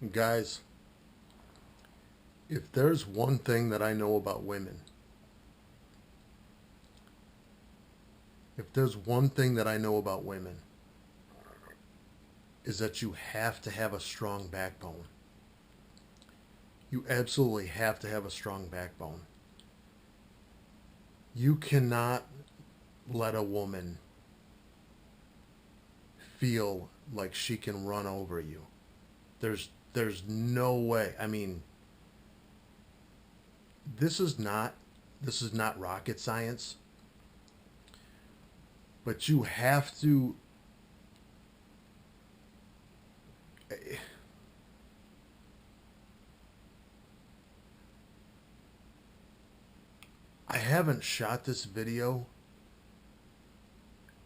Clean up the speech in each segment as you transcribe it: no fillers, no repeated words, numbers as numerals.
Guys, if there's one thing that I know about women, if there's one thing that I know about women, is that you have to have a strong backbone. You absolutely have to have a strong backbone. You cannot let a woman feel like she can run over you. There's no way. I mean, this is not this is not rocket science, but you have to. I haven't shot this video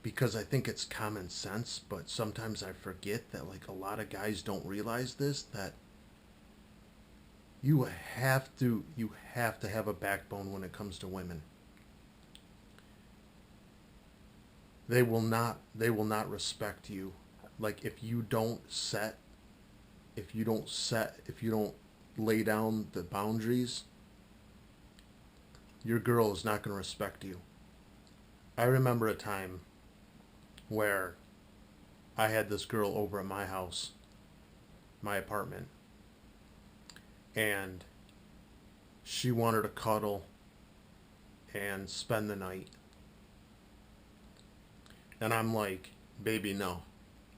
because I think it's common sense, but sometimes I forget that like a lot of guys don't realize this, that you have to have a backbone when it comes to women. They will not respect you. Like if you don't lay down the boundaries, your girl is not going to respect you. I remember a time where I had this girl over at my house, my apartment, and she wanted to cuddle and spend the night. And I'm like, baby, no,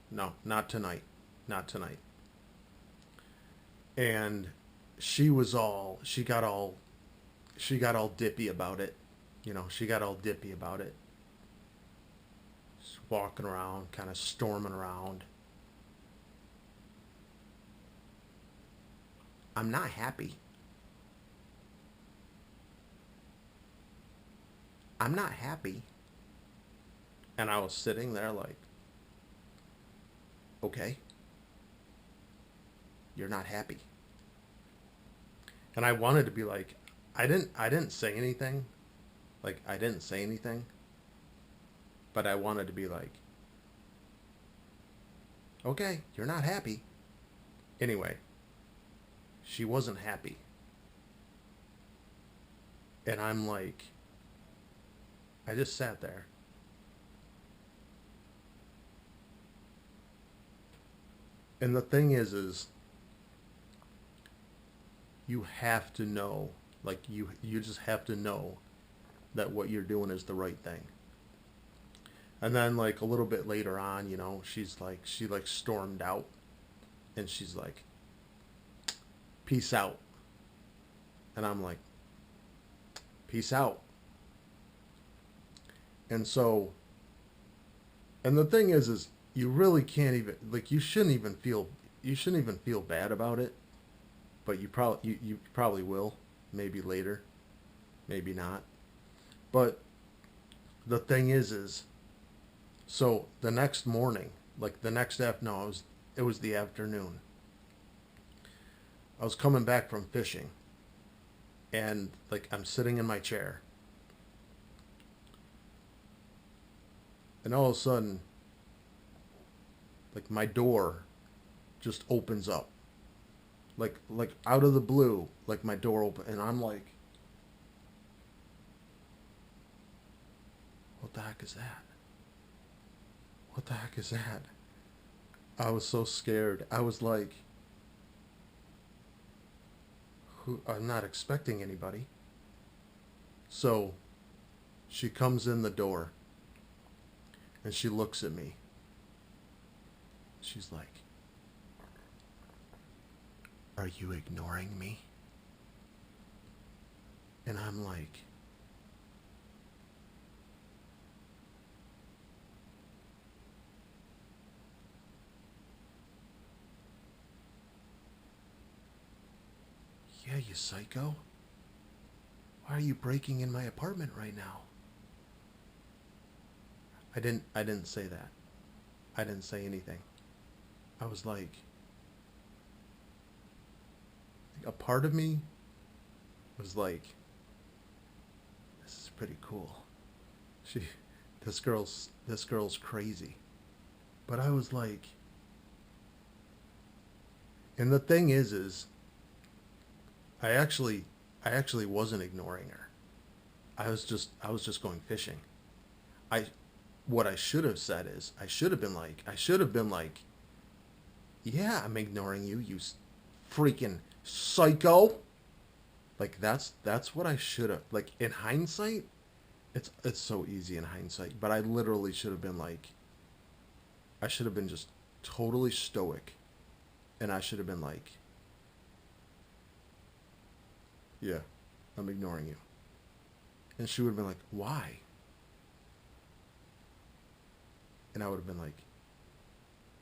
no, not tonight, not tonight. And she got all dippy about it. She got all dippy about it. Just walking around, kind of storming around. I'm not happy. I'm not happy. And I was sitting there like, okay, you're not happy. And I wanted to be like, I didn't say anything. Like I didn't say anything, but I wanted to be like, okay, you're not happy. Anyway, she wasn't happy. And I'm like, I just sat there. And the thing is you have to know, like you just have to know that what you're doing is the right thing. And then like a little bit later on, she like stormed out and she's like, peace out. And I'm like, peace out. And so, and the thing is you really can't even, like, you shouldn't even feel bad about it, but you probably will, maybe later, maybe not. But the thing is so the next morning, like the next after, no, it was the afternoon. I was coming back from fishing, and like I'm sitting in my chair, and all of a sudden, like my door just opens up, like out of the blue, like my door open, and I'm like, what the heck is that? What the heck is that? I was so scared. I was like, I'm not expecting anybody. So she comes in the door and she looks at me. She's like, are you ignoring me? And I'm like, yeah, you psycho. Why are you breaking in my apartment right now? I didn't say that. I didn't say anything. I was like, a part of me was like, this is pretty cool. She this girl's crazy. But I was like, And the thing is I actually wasn't ignoring her. I was just going fishing. I what I should have said is I should have been like, yeah, I'm ignoring you, you freaking psycho. Like that's what I should have, like, in hindsight. It's so easy in hindsight, but I literally should have been like, I should have been just totally stoic, and I should have been like, yeah, I'm ignoring you. And she would have been like, why? And I would have been like,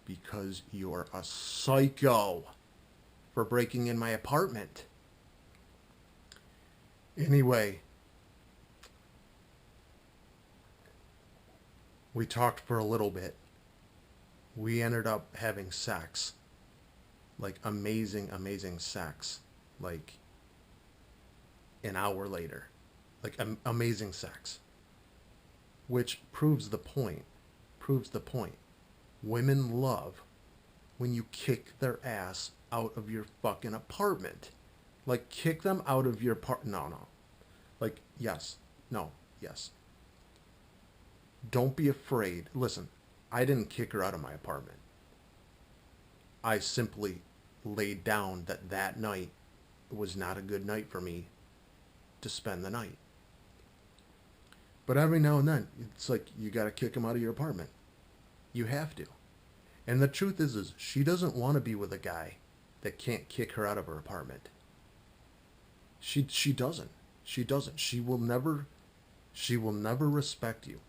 because you're a psycho for breaking in my apartment. Anyway, we talked for a little bit. We ended up having sex. Like amazing, amazing sex. Like an hour later. Like amazing sex. Which proves the point. Proves the point. Women love when you kick their ass out of your fucking apartment. Like, kick them out of your no, no. Like, yes. No, yes. Don't be afraid. Listen, I didn't kick her out of my apartment. I simply laid down that night was not a good night for me to spend the night. But every now and then, it's like you got to kick them out of your apartment. You have to. And the truth is she doesn't want to be with a guy that can't kick her out of her apartment. She doesn't. She doesn't. She will never respect you.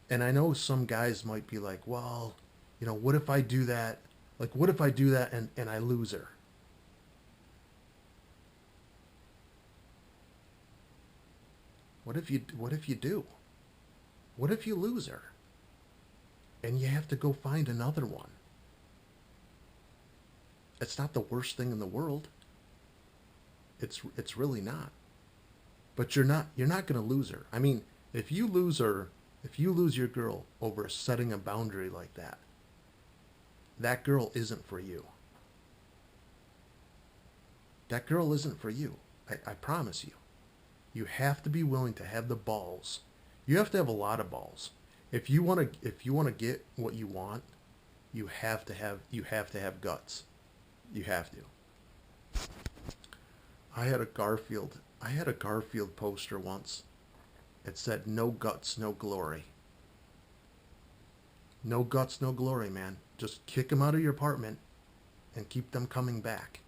And I know some guys might be like, well, what if I do that? Like, what if I do that and I lose her? What if you do? What if you lose her? And you have to go find another one. It's not the worst thing in the world. It's really not. But you're not going to lose her. I mean, if you lose your girl over setting a boundary like that, that girl isn't for you. That girl isn't for you. I promise you. You have to be willing to have the balls. You have to have a lot of balls. If you want to get what you want, you have to have guts. You have to. I had a Garfield poster once. It said, "No guts, no glory." No guts, no glory, man. Just kick them out of your apartment and keep them coming back.